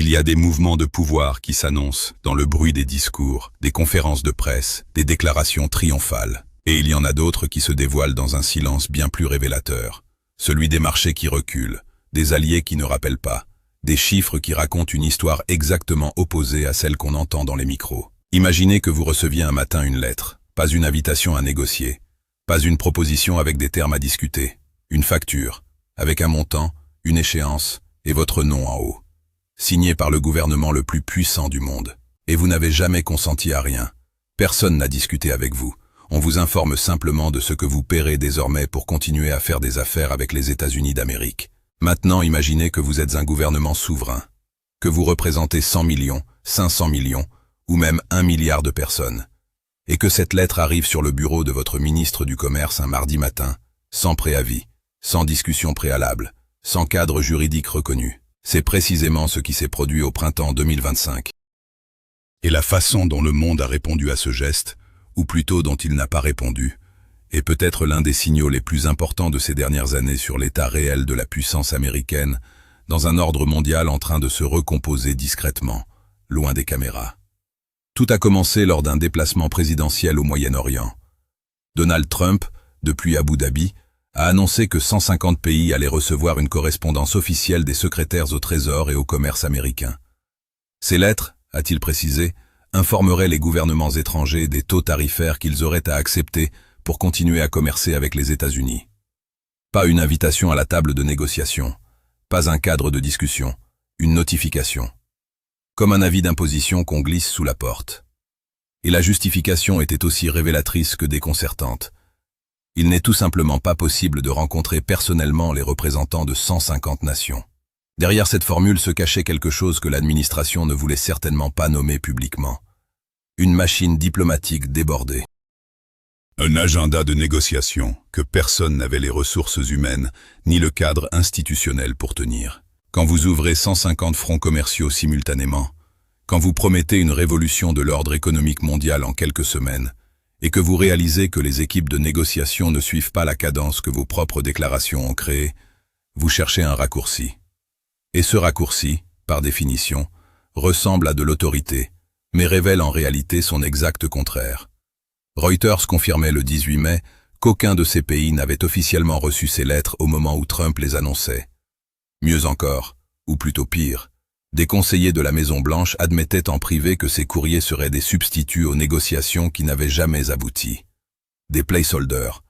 Il y a des mouvements de pouvoir qui s'annoncent dans le bruit des discours, des conférences de presse, des déclarations triomphales. Et il y en a d'autres qui se dévoilent dans un silence bien plus révélateur. Celui des marchés qui reculent, des alliés qui ne rappellent pas, des chiffres qui racontent une histoire exactement opposée à celle qu'on entend dans les micros. Imaginez que vous receviez un matin une lettre, pas une invitation à négocier, pas une proposition avec des termes à discuter, une facture, avec un montant, une échéance et votre nom en haut. Signé par le gouvernement le plus puissant du monde. Et vous n'avez jamais consenti à rien. Personne n'a discuté avec vous. On vous informe simplement de ce que vous paierez désormais pour continuer à faire des affaires avec les États-Unis d'Amérique. Maintenant, imaginez que vous êtes un gouvernement souverain, que vous représentez 100 millions, 500 millions, ou même 1 milliard de personnes, et que cette lettre arrive sur le bureau de votre ministre du Commerce un mardi matin, sans préavis, sans discussion préalable, sans cadre juridique reconnu. C'est précisément ce qui s'est produit au printemps 2025. Et la façon dont le monde a répondu à ce geste, ou plutôt dont il n'a pas répondu, est peut-être l'un des signaux les plus importants de ces dernières années sur l'état réel de la puissance américaine, dans un ordre mondial en train de se recomposer discrètement, loin des caméras. Tout a commencé lors d'un déplacement présidentiel au Moyen-Orient. Donald Trump, depuis Abu Dhabi, a annoncé que 150 pays allaient recevoir une correspondance officielle des secrétaires au Trésor et au commerce américain. Ces lettres, a-t-il précisé, informeraient les gouvernements étrangers des taux tarifaires qu'ils auraient à accepter pour continuer à commercer avec les États-Unis. Pas une invitation à la table de négociation, pas un cadre de discussion, une notification. Comme un avis d'imposition qu'on glisse sous la porte. Et la justification était aussi révélatrice que déconcertante. Il n'est tout simplement pas possible de rencontrer personnellement les représentants de 150 nations. Derrière cette formule se cachait quelque chose que l'administration ne voulait certainement pas nommer publiquement. Une machine diplomatique débordée. Un agenda de négociation que personne n'avait les ressources humaines ni le cadre institutionnel pour tenir. Quand vous ouvrez 150 fronts commerciaux simultanément, quand vous promettez une révolution de l'ordre économique mondial en quelques semaines, et que vous réalisez que les équipes de négociation ne suivent pas la cadence que vos propres déclarations ont créée, vous cherchez un raccourci. Et ce raccourci, par définition, ressemble à de l'autorité, mais révèle en réalité son exact contraire. Reuters confirmait le 18 mai qu'aucun de ces pays n'avait officiellement reçu ces lettres au moment où Trump les annonçait. Mieux encore, ou plutôt pire, des conseillers de la Maison-Blanche admettaient en privé que ces courriers seraient des substituts aux négociations qui n'avaient jamais abouti. Des placeholders,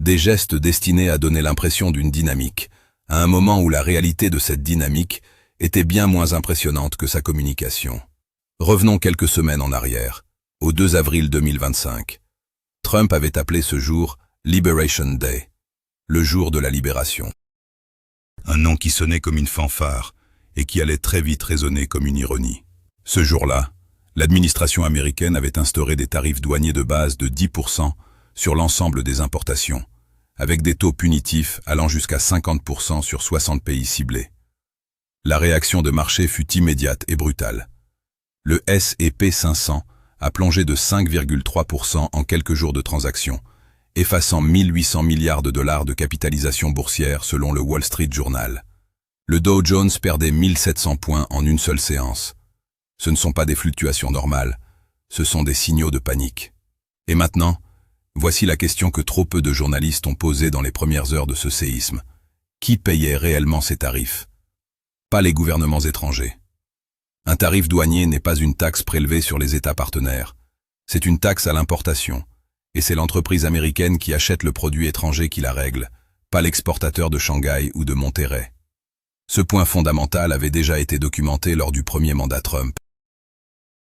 des gestes destinés à donner l'impression d'une dynamique, à un moment où la réalité de cette dynamique était bien moins impressionnante que sa communication. Revenons quelques semaines en arrière, au 2 avril 2025. Trump avait appelé ce jour Liberation Day, le jour de la libération. Un nom qui sonnait comme une fanfare et qui allait très vite résonner comme une ironie. Ce jour-là, l'administration américaine avait instauré des tarifs douaniers de base de 10% sur l'ensemble des importations, avec des taux punitifs allant jusqu'à 50% sur 60 pays ciblés. La réaction de marché fut immédiate et brutale. Le S&P 500 a plongé de 5,3% en quelques jours de transactions, effaçant 1800 milliards de dollars de capitalisation boursière selon le Wall Street Journal. Le Dow Jones perdait 1700 points en une seule séance. Ce ne sont pas des fluctuations normales, ce sont des signaux de panique. Et maintenant, voici la question que trop peu de journalistes ont posée dans les premières heures de ce séisme. Qui payait réellement ces tarifs? Pas les gouvernements étrangers. Un tarif douanier n'est pas une taxe prélevée sur les États partenaires. C'est une taxe à l'importation, et c'est l'entreprise américaine qui achète le produit étranger qui la règle, pas l'exportateur de Shanghai ou de Monterrey. Ce point fondamental avait déjà été documenté lors du premier mandat Trump.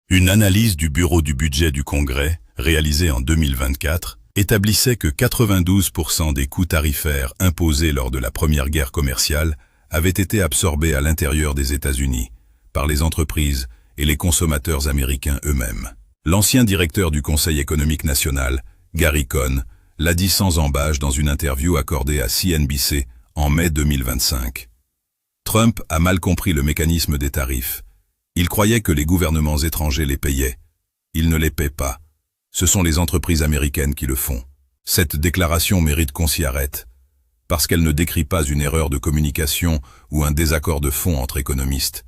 Une analyse du Bureau du budget du Congrès, réalisée en 2024, établissait que 92% des coûts tarifaires imposés lors de la première guerre commerciale avaient été absorbés à l'intérieur des États-Unis, par les entreprises et les consommateurs américains eux-mêmes. L'ancien directeur du Conseil économique national, Gary Cohn, l'a dit sans ambages dans une interview accordée à CNBC en mai 2025. Trump a mal compris le mécanisme des tarifs. Il croyait que les gouvernements étrangers les payaient. Ils ne les paient pas. Ce sont les entreprises américaines qui le font. Cette déclaration mérite qu'on s'y arrête, parce qu'elle ne décrit pas une erreur de communication ou un désaccord de fond entre économistes.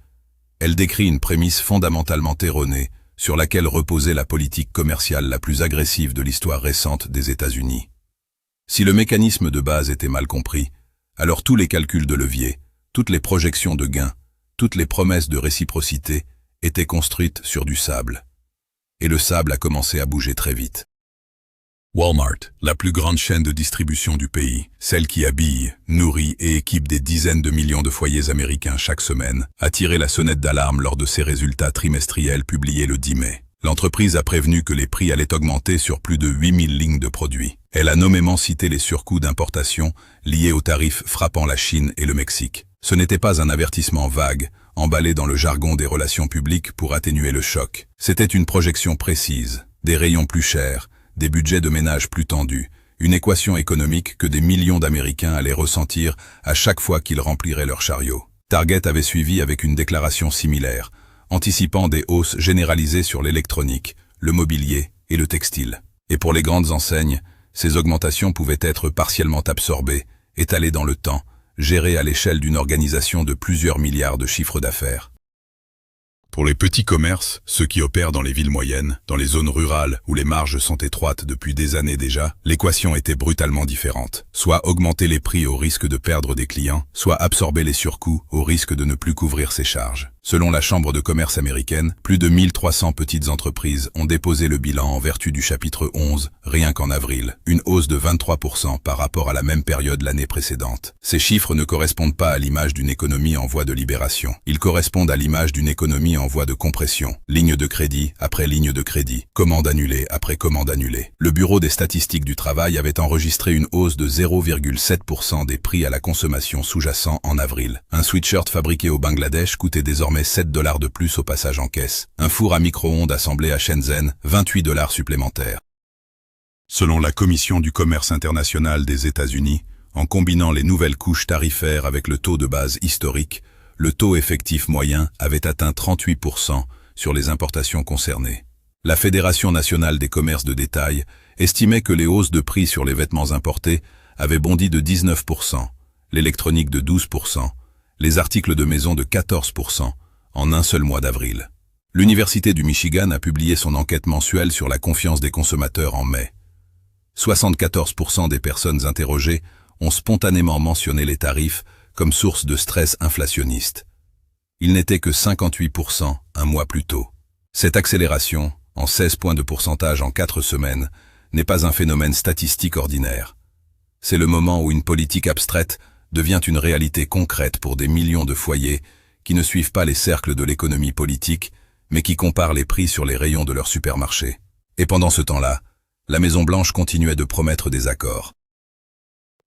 Elle décrit une prémisse fondamentalement erronée sur laquelle reposait la politique commerciale la plus agressive de l'histoire récente des États-Unis. Si le mécanisme de base était mal compris, alors tous les calculs de levier, toutes les projections de gains, toutes les promesses de réciprocité étaient construites sur du sable. Et le sable a commencé à bouger très vite. Walmart, la plus grande chaîne de distribution du pays, celle qui habille, nourrit et équipe des dizaines de millions de foyers américains chaque semaine, a tiré la sonnette d'alarme lors de ses résultats trimestriels publiés le 10 mai. L'entreprise a prévenu que les prix allaient augmenter sur plus de 8000 lignes de produits. Elle a nommément cité les surcoûts d'importation liés aux tarifs frappant la Chine et le Mexique. Ce n'était pas un avertissement vague, emballé dans le jargon des relations publiques pour atténuer le choc. C'était une projection précise, des rayons plus chers, des budgets de ménage plus tendus, une équation économique que des millions d'Américains allaient ressentir à chaque fois qu'ils rempliraient leur chariot. Target avait suivi avec une déclaration similaire, anticipant des hausses généralisées sur l'électronique, le mobilier et le textile. Et pour les grandes enseignes, ces augmentations pouvaient être partiellement absorbées, étalées dans le temps, gérées à l'échelle d'une organisation de plusieurs milliards de chiffres d'affaires. Pour les petits commerces, ceux qui opèrent dans les villes moyennes, dans les zones rurales où les marges sont étroites depuis des années déjà, l'équation était brutalement différente. Soit augmenter les prix au risque de perdre des clients, soit absorber les surcoûts au risque de ne plus couvrir ses charges. Selon la Chambre de commerce américaine, plus de 1300 petites entreprises ont déposé le bilan en vertu du chapitre 11, rien qu'en avril, une hausse de 23% par rapport à la même période l'année précédente. Ces chiffres ne correspondent pas à l'image d'une économie en voie de libération. Ils correspondent à l'image d'une économie en voie de compression. Ligne de crédit après ligne de crédit, commande annulée après commande annulée. Le Bureau des statistiques du travail avait enregistré une hausse de 0,7% des prix à la consommation sous-jacent en avril. Un sweatshirt fabriqué au Bangladesh coûtait désormais $7 de plus au passage en caisse. Un four à micro-ondes assemblé à Shenzhen, $28 supplémentaires. Selon la Commission du commerce international des États-Unis, en combinant les nouvelles couches tarifaires avec le taux de base historique, le taux effectif moyen avait atteint 38% sur les importations concernées. La Fédération nationale des commerces de détail estimait que les hausses de prix sur les vêtements importés avaient bondi de 19%, l'électronique de 12%, les articles de maison de 14%, en un seul mois d'avril. L'Université du Michigan a publié son enquête mensuelle sur la confiance des consommateurs en mai. 74% des personnes interrogées ont spontanément mentionné les tarifs comme source de stress inflationniste. Il n'était que 58% un mois plus tôt. Cette accélération, en 16 points de pourcentage en 4 semaines, n'est pas un phénomène statistique ordinaire. C'est le moment où une politique abstraite devient une réalité concrète pour des millions de foyers qui ne suivent pas les cercles de l'économie politique, mais qui comparent les prix sur les rayons de leur supermarché. Et pendant ce temps-là, la Maison-Blanche continuait de promettre des accords.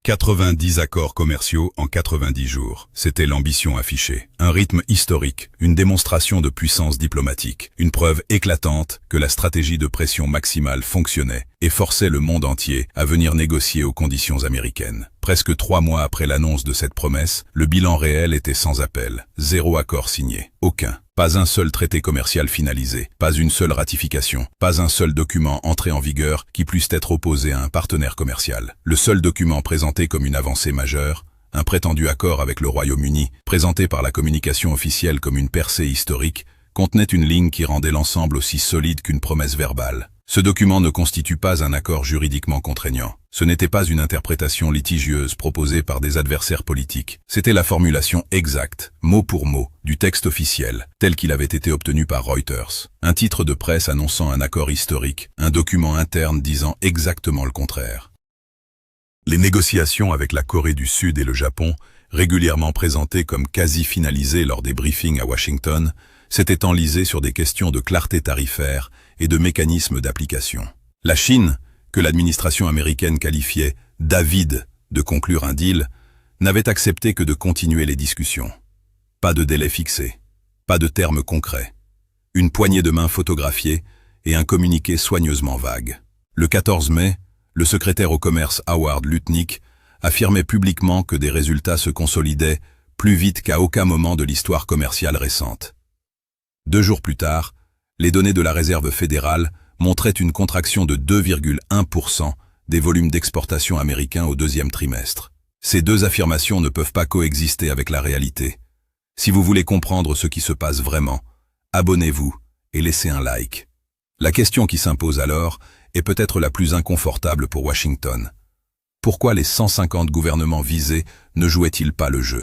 90 accords commerciaux en 90 jours. C'était l'ambition affichée. Un rythme historique, une démonstration de puissance diplomatique, une preuve éclatante que la stratégie de pression maximale fonctionnait et forçait le monde entier à venir négocier aux conditions américaines. Presque 3 mois après l'annonce de cette promesse, le bilan réel était sans appel. 0 accord signé. Aucun. Pas un seul traité commercial finalisé, pas une seule ratification, pas un seul document entré en vigueur qui puisse être opposé à un partenaire commercial. Le seul document présenté comme une avancée majeure, un prétendu accord avec le Royaume-Uni, présenté par la communication officielle comme une percée historique, contenait une ligne qui rendait l'ensemble aussi solide qu'une promesse verbale. Ce document ne constitue pas un accord juridiquement contraignant. Ce n'était pas une interprétation litigieuse proposée par des adversaires politiques. C'était la formulation exacte, mot pour mot, du texte officiel, tel qu'il avait été obtenu par Reuters. Un titre de presse annonçant un accord historique, un document interne disant exactement le contraire. Les négociations avec la Corée du Sud et le Japon, régulièrement présentées comme quasi finalisées lors des briefings à Washington, s'étaient enlisées sur des questions de clarté tarifaire et de mécanismes d'application. La Chine, que l'administration américaine qualifiait d'avide de conclure un deal, n'avait accepté que de continuer les discussions. Pas de délai fixé, pas de termes concrets, une poignée de main photographiée et un communiqué soigneusement vague. Le 14 mai, le secrétaire au commerce Howard Lutnick affirmait publiquement que des résultats se consolidaient plus vite qu'à aucun moment de l'histoire commerciale récente. 2 jours plus tard, les données de la Réserve fédérale montraient une contraction de 2,1% des volumes d'exportation américains au 2e trimestre. Ces deux affirmations ne peuvent pas coexister avec la réalité. Si vous voulez comprendre ce qui se passe vraiment, abonnez-vous et laissez un like. La question qui s'impose alors est peut-être la plus inconfortable pour Washington. Pourquoi les 150 gouvernements visés ne jouaient-ils pas le jeu?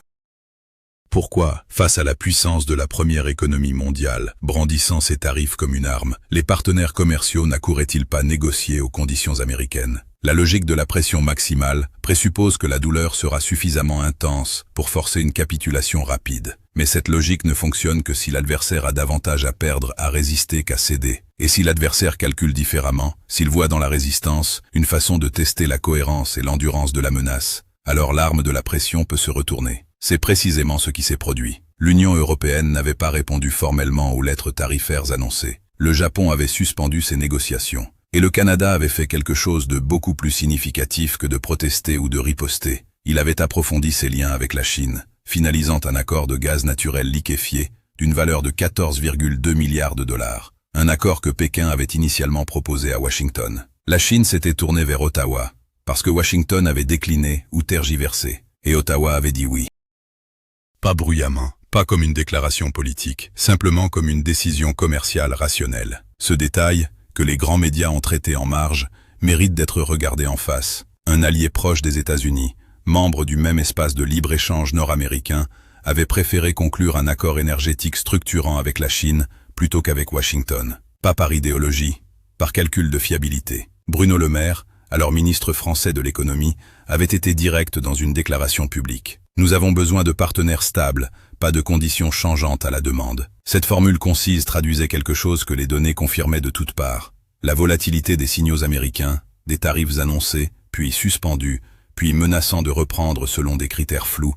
Pourquoi, face à la puissance de la première économie mondiale, brandissant ses tarifs comme une arme, les partenaires commerciaux n'accouraient-ils pas négocier aux conditions américaines? La logique de la pression maximale présuppose que la douleur sera suffisamment intense pour forcer une capitulation rapide. Mais cette logique ne fonctionne que si l'adversaire a davantage à perdre à résister qu'à céder. Et si l'adversaire calcule différemment, s'il voit dans la résistance une façon de tester la cohérence et l'endurance de la menace, alors l'arme de la pression peut se retourner. C'est précisément ce qui s'est produit. L'Union européenne n'avait pas répondu formellement aux lettres tarifaires annoncées. Le Japon avait suspendu ses négociations. Et le Canada avait fait quelque chose de beaucoup plus significatif que de protester ou de riposter. Il avait approfondi ses liens avec la Chine, finalisant un accord de gaz naturel liquéfié d'une valeur de 14,2 milliards de dollars. Un accord que Pékin avait initialement proposé à Washington. La Chine s'était tournée vers Ottawa, parce que Washington avait décliné ou tergiversé, et Ottawa avait dit oui. Pas bruyamment, pas comme une déclaration politique, simplement comme une décision commerciale rationnelle. Ce détail, que les grands médias ont traité en marge, mérite d'être regardé en face. Un allié proche des États-Unis, membre du même espace de libre-échange nord-américain, avait préféré conclure un accord énergétique structurant avec la Chine plutôt qu'avec Washington. Pas par idéologie, par calcul de fiabilité. Bruno Le Maire, alors ministre français de l'économie, avait été direct dans une déclaration publique. Nous avons besoin de partenaires stables, pas de conditions changeantes à la demande. Cette formule concise traduisait quelque chose que les données confirmaient de toutes parts. La volatilité des signaux américains, des tarifs annoncés, puis suspendus, puis menaçant de reprendre selon des critères flous,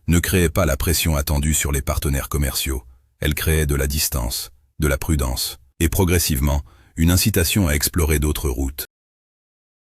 ne créait pas la pression attendue sur les partenaires commerciaux. Elle créait de la distance, de la prudence, et progressivement, une incitation à explorer d'autres routes.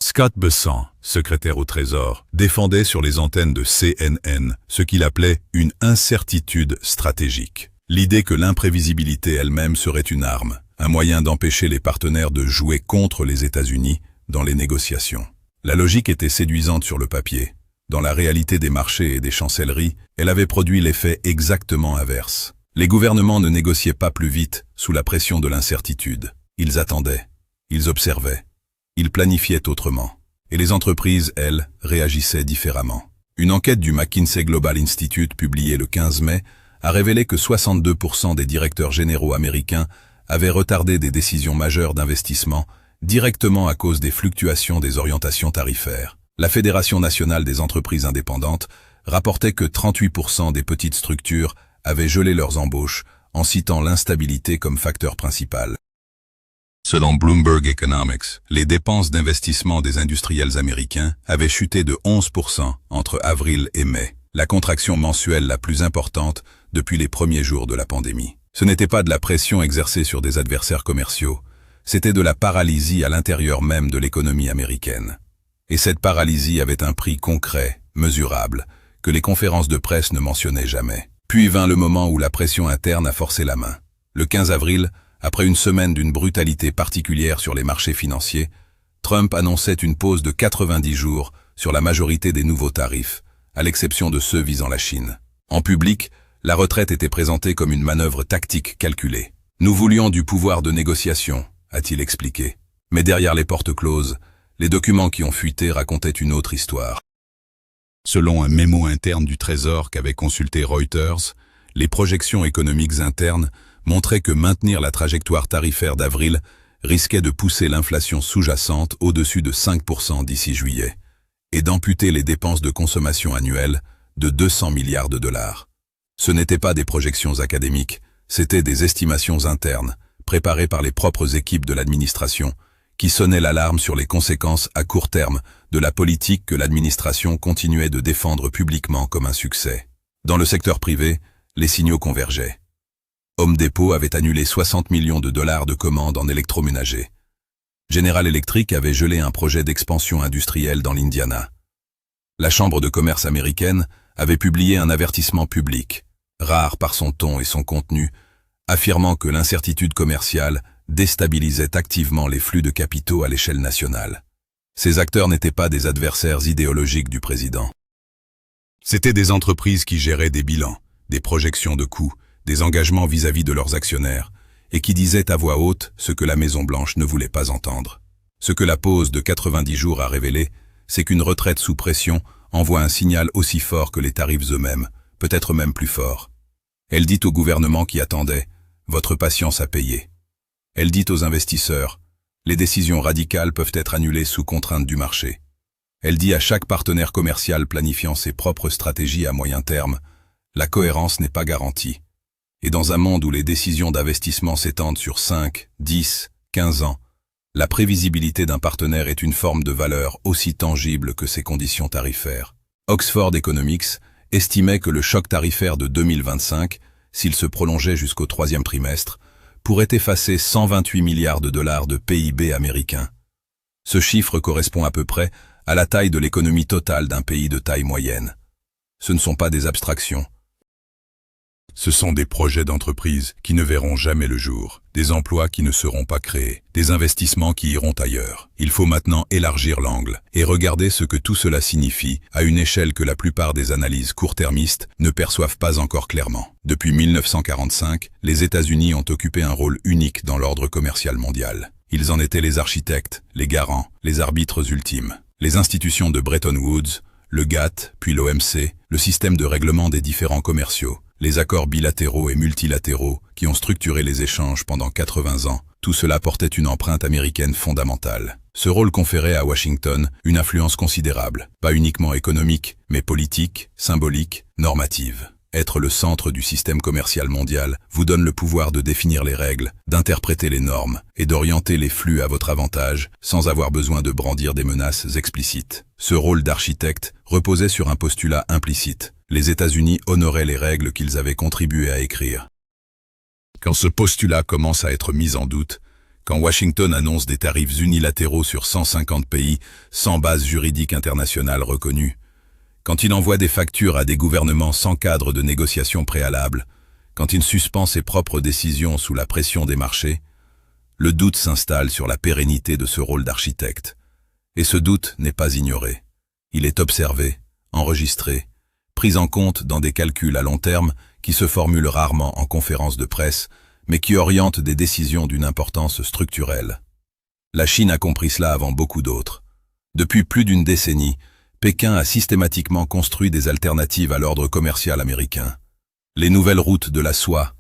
Scott Bessent, secrétaire au Trésor, défendait sur les antennes de CNN ce qu'il appelait une incertitude stratégique. L'idée que l'imprévisibilité elle-même serait une arme, un moyen d'empêcher les partenaires de jouer contre les États-Unis dans les négociations. La logique était séduisante sur le papier. Dans la réalité des marchés et des chancelleries, elle avait produit l'effet exactement inverse. Les gouvernements ne négociaient pas plus vite sous la pression de l'incertitude. Ils attendaient, ils observaient. Ils planifiaient autrement. Et les entreprises, elles, réagissaient différemment. Une enquête du McKinsey Global Institute publiée le 15 mai a révélé que 62% des directeurs généraux américains avaient retardé des décisions majeures d'investissement directement à cause des fluctuations des orientations tarifaires. La Fédération nationale des entreprises indépendantes rapportait que 38% des petites structures avaient gelé leurs embauches en citant l'instabilité comme facteur principal. Selon Bloomberg Economics, les dépenses d'investissement des industriels américains avaient chuté de 11% entre avril et mai, la contraction mensuelle la plus importante depuis les premiers jours de la pandémie. Ce n'était pas de la pression exercée sur des adversaires commerciaux, c'était de la paralysie à l'intérieur même de l'économie américaine. Et cette paralysie avait un prix concret, mesurable, que les conférences de presse ne mentionnaient jamais. Puis vint le moment où la pression interne a forcé la main. Le 15 avril, après une semaine d'une brutalité particulière sur les marchés financiers, Trump annonçait une pause de 90 jours sur la majorité des nouveaux tarifs, à l'exception de ceux visant la Chine. En public, la retraite était présentée comme une manœuvre tactique calculée. « Nous voulions du pouvoir de négociation », a-t-il expliqué. Mais derrière les portes closes, les documents qui ont fuité racontaient une autre histoire. Selon un mémo interne du Trésor qu'avait consulté Reuters, les projections économiques internes montraient que maintenir la trajectoire tarifaire d'avril risquait de pousser l'inflation sous-jacente au-dessus de 5% d'ici juillet, et d'amputer les dépenses de consommation annuelles de 200 milliards de dollars. Ce n'étaient pas des projections académiques, c'étaient des estimations internes, préparées par les propres équipes de l'administration, qui sonnaient l'alarme sur les conséquences à court terme de la politique que l'administration continuait de défendre publiquement comme un succès. Dans le secteur privé, les signaux convergeaient. Home Depot avait annulé 60 millions de dollars de commandes en électroménager. General Electric avait gelé un projet d'expansion industrielle dans l'Indiana. La Chambre de commerce américaine avait publié un avertissement public, rare par son ton et son contenu, affirmant que l'incertitude commerciale déstabilisait activement les flux de capitaux à l'échelle nationale. Ces acteurs n'étaient pas des adversaires idéologiques du président. C'étaient des entreprises qui géraient des bilans, des projections de coûts, des engagements vis-à-vis de leurs actionnaires, et qui disaient à voix haute ce que la Maison-Blanche ne voulait pas entendre. Ce que la pause de 90 jours a révélé, c'est qu'une retraite sous pression envoie un signal aussi fort que les tarifs eux-mêmes, peut-être même plus fort. Elle dit au gouvernement qui attendait « Votre patience a payé ». Elle dit aux investisseurs « Les décisions radicales peuvent être annulées sous contrainte du marché ». Elle dit à chaque partenaire commercial planifiant ses propres stratégies à moyen terme « La cohérence n'est pas garantie ». Et dans un monde où les décisions d'investissement s'étendent sur 5, 10, 15 ans, la prévisibilité d'un partenaire est une forme de valeur aussi tangible que ses conditions tarifaires. Oxford Economics estimait que le choc tarifaire de 2025, s'il se prolongeait jusqu'au troisième trimestre, pourrait effacer 128 milliards de dollars de PIB américain. Ce chiffre correspond à peu près à la taille de l'économie totale d'un pays de taille moyenne. Ce ne sont pas des abstractions. Ce sont des projets d'entreprise qui ne verront jamais le jour, des emplois qui ne seront pas créés, des investissements qui iront ailleurs. Il faut maintenant élargir l'angle et regarder ce que tout cela signifie à une échelle que la plupart des analyses court-termistes ne perçoivent pas encore clairement. Depuis 1945, les États-Unis ont occupé un rôle unique dans l'ordre commercial mondial. Ils en étaient les architectes, les garants, les arbitres ultimes. Les institutions de Bretton Woods, le GATT, puis l'OMC, le système de règlement des différends commerciaux, les accords bilatéraux et multilatéraux qui ont structuré les échanges pendant 80 ans, tout cela portait une empreinte américaine fondamentale. Ce rôle conférait à Washington une influence considérable, pas uniquement économique, mais politique, symbolique, normative. Être le centre du système commercial mondial vous donne le pouvoir de définir les règles, d'interpréter les normes et d'orienter les flux à votre avantage sans avoir besoin de brandir des menaces explicites. Ce rôle d'architecte reposait sur un postulat implicite. Les États-Unis honoraient les règles qu'ils avaient contribué à écrire. Quand ce postulat commence à être mis en doute, quand Washington annonce des tarifs unilatéraux sur 150 pays sans base juridique internationale reconnue, quand il envoie des factures à des gouvernements sans cadre de négociation préalable, quand il suspend ses propres décisions sous la pression des marchés, le doute s'installe sur la pérennité de ce rôle d'architecte. Et ce doute n'est pas ignoré. Il est observé, enregistré, pris en compte dans des calculs à long terme qui se formulent rarement en conférences de presse, mais qui orientent des décisions d'une importance structurelle. La Chine a compris cela avant beaucoup d'autres. Depuis plus d'une décennie, Pékin a systématiquement construit des alternatives à l'ordre commercial américain. Les nouvelles routes de la soie,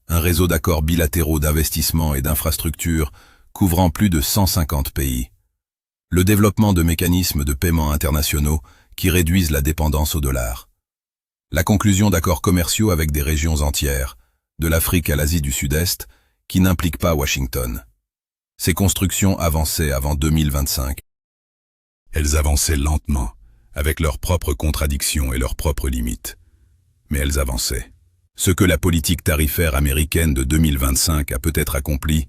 un réseau d'accords bilatéraux d'investissement et d'infrastructures couvrant plus de 150 pays. Le développement de mécanismes de paiement internationaux qui réduisent la dépendance au dollar. La conclusion d'accords commerciaux avec des régions entières, de l'Afrique à l'Asie du Sud-Est, qui n'impliquent pas Washington. Ces constructions avançaient avant 2025. Elles avançaient lentement, avec leurs propres contradictions et leurs propres limites. Mais elles avançaient. Ce que la politique tarifaire américaine de 2025 a peut-être accompli,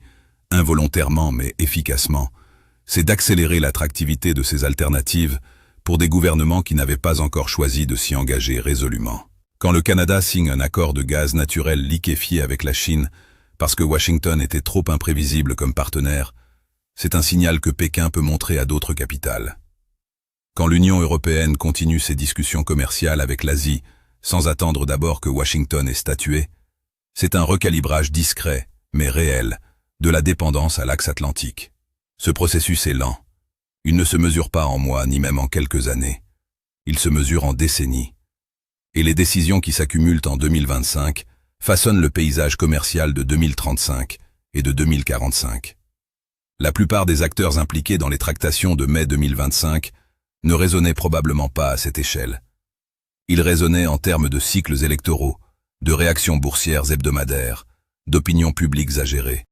involontairement mais efficacement, c'est d'accélérer l'attractivité de ces alternatives pour des gouvernements qui n'avaient pas encore choisi de s'y engager résolument. Quand le Canada signe un accord de gaz naturel liquéfié avec la Chine parce que Washington était trop imprévisible comme partenaire, c'est un signal que Pékin peut montrer à d'autres capitales. Quand l'Union européenne continue ses discussions commerciales avec l'Asie, sans attendre d'abord que Washington ait statué, c'est un recalibrage discret, mais réel, de la dépendance à l'axe atlantique. Ce processus est lent. Il ne se mesure pas en mois, ni même en quelques années. Il se mesure en décennies. Et les décisions qui s'accumulent en 2025 façonnent le paysage commercial de 2035 et de 2045. La plupart des acteurs impliqués dans les tractations de mai 2025 ne raisonnait probablement pas à cette échelle. Il raisonnait en termes de cycles électoraux, de réactions boursières hebdomadaires, d'opinions publiques exagérées.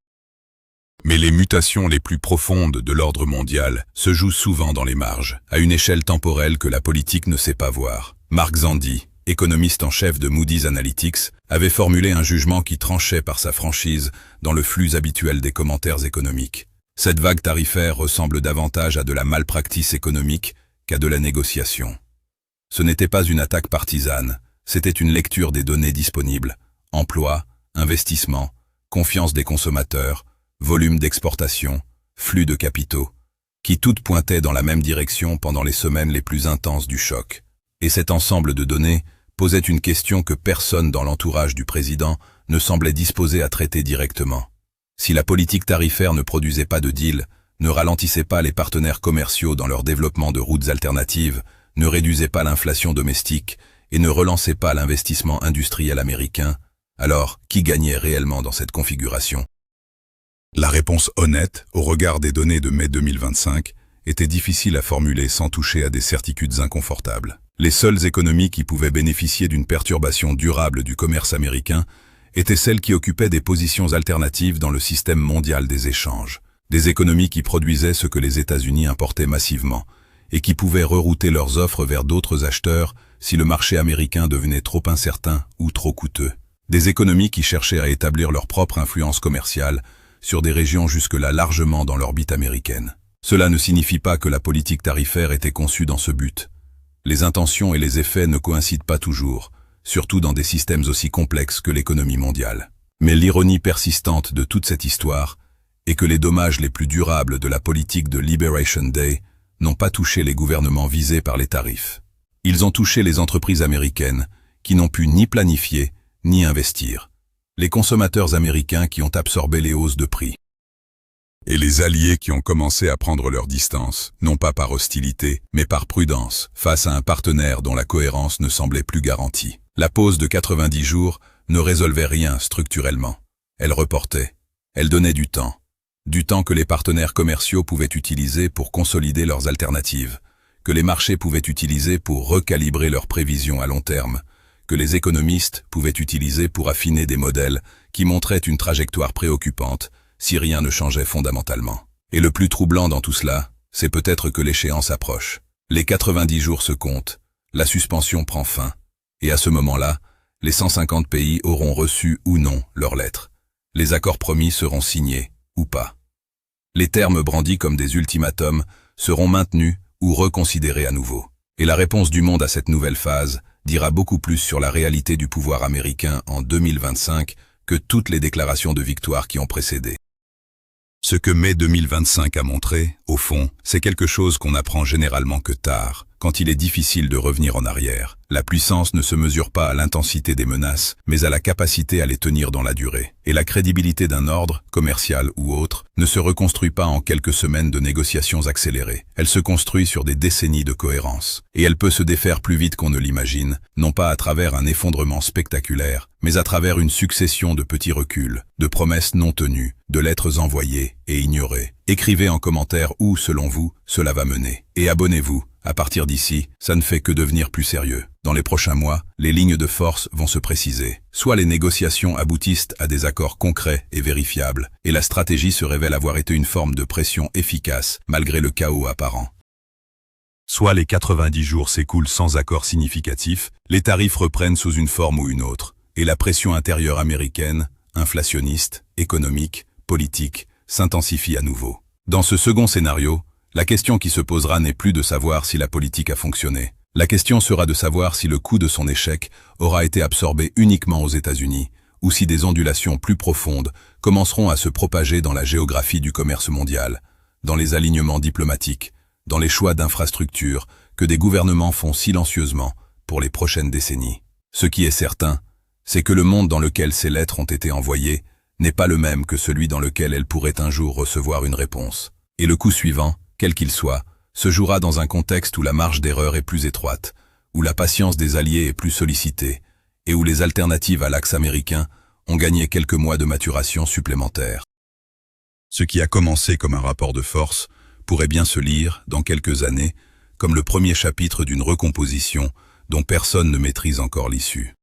Mais les mutations les plus profondes de l'ordre mondial se jouent souvent dans les marges, à une échelle temporelle que la politique ne sait pas voir. Mark Zandi, économiste en chef de Moody's Analytics, avait formulé un jugement qui tranchait par sa franchise dans le flux habituel des commentaires économiques. Cette vague tarifaire ressemble davantage à de la malpraxis économique qu'à de la négociation. Ce n'était pas une attaque partisane, c'était une lecture des données disponibles, emploi, investissement, confiance des consommateurs, volume d'exportation, flux de capitaux, qui toutes pointaient dans la même direction pendant les semaines les plus intenses du choc. Et cet ensemble de données posait une question que personne dans l'entourage du président ne semblait disposé à traiter directement. Si la politique tarifaire ne produisait pas de deal, ne ralentissait pas les partenaires commerciaux dans leur développement de routes alternatives, ne réduisait pas l'inflation domestique et ne relançait pas l'investissement industriel américain, alors qui gagnait réellement dans cette configuration? La réponse honnête, au regard des données de mai 2025, était difficile à formuler sans toucher à des certitudes inconfortables. Les seules économies qui pouvaient bénéficier d'une perturbation durable du commerce américain étaient celles qui occupaient des positions alternatives dans le système mondial des échanges. Des économies qui produisaient ce que les États-Unis importaient massivement et qui pouvaient rerouter leurs offres vers d'autres acheteurs si le marché américain devenait trop incertain ou trop coûteux. Des économies qui cherchaient à établir leur propre influence commerciale sur des régions jusque-là largement dans l'orbite américaine. Cela ne signifie pas que la politique tarifaire était conçue dans ce but. Les intentions et les effets ne coïncident pas toujours, surtout dans des systèmes aussi complexes que l'économie mondiale. Mais l'ironie persistante de toute cette histoire est que les dommages les plus durables de la politique de Liberation Day n'ont pas touché les gouvernements visés par les tarifs. Ils ont touché les entreprises américaines qui n'ont pu ni planifier ni investir, les consommateurs américains qui ont absorbé les hausses de prix, et les alliés qui ont commencé à prendre leur distance, non pas par hostilité, mais par prudence, face à un partenaire dont la cohérence ne semblait plus garantie. La pause de 90 jours ne résolvait rien structurellement. Elle reportait, elle donnait du temps que les partenaires commerciaux pouvaient utiliser pour consolider leurs alternatives, que les marchés pouvaient utiliser pour recalibrer leurs prévisions à long terme, que les économistes pouvaient utiliser pour affiner des modèles qui montraient une trajectoire préoccupante si rien ne changeait fondamentalement. Et le plus troublant dans tout cela, c'est peut-être que l'échéance approche. Les 90 jours se comptent, la suspension prend fin, et à ce moment-là, les 150 pays auront reçu ou non leurs lettres. Les accords promis seront signés, ou pas. Les termes brandis comme des ultimatums seront maintenus ou reconsidérés à nouveau. Et la réponse du monde à cette nouvelle phase dira beaucoup plus sur la réalité du pouvoir américain en 2025 que toutes les déclarations de victoire qui ont précédé. Ce que mai 2025 a montré, au fond, c'est quelque chose qu'on apprend généralement que tard, quand il est difficile de revenir en arrière. La puissance ne se mesure pas à l'intensité des menaces, mais à la capacité à les tenir dans la durée. Et la crédibilité d'un ordre, commercial ou autre, ne se reconstruit pas en quelques semaines de négociations accélérées. Elle se construit sur des décennies de cohérence. Et elle peut se défaire plus vite qu'on ne l'imagine, non pas à travers un effondrement spectaculaire, mais à travers une succession de petits reculs, de promesses non tenues, de lettres envoyées et ignorées. Écrivez en commentaire où, selon vous, cela va mener. Et abonnez-vous. À partir d'ici, ça ne fait que devenir plus sérieux. Dans les prochains mois, les lignes de force vont se préciser. Soit les négociations aboutissent à des accords concrets et vérifiables, et la stratégie se révèle avoir été une forme de pression efficace, malgré le chaos apparent. Soit les 90 jours s'écoulent sans accord significatif, les tarifs reprennent sous une forme ou une autre, et la pression intérieure américaine, inflationniste, économique, politique, s'intensifie à nouveau. Dans ce second scénario, la question qui se posera n'est plus de savoir si la politique a fonctionné. La question sera de savoir si le coût de son échec aura été absorbé uniquement aux États-Unis, ou si des ondulations plus profondes commenceront à se propager dans la géographie du commerce mondial, dans les alignements diplomatiques, dans les choix d'infrastructures que des gouvernements font silencieusement pour les prochaines décennies. Ce qui est certain, c'est que le monde dans lequel ces lettres ont été envoyées n'est pas le même que celui dans lequel elles pourraient un jour recevoir une réponse. Et le coup suivant, quel qu'il soit, se jouera dans un contexte où la marge d'erreur est plus étroite, où la patience des alliés est plus sollicitée, et où les alternatives à l'axe américain ont gagné quelques mois de maturation supplémentaire. Ce qui a commencé comme un rapport de force pourrait bien se lire, dans quelques années, comme le premier chapitre d'une recomposition dont personne ne maîtrise encore l'issue.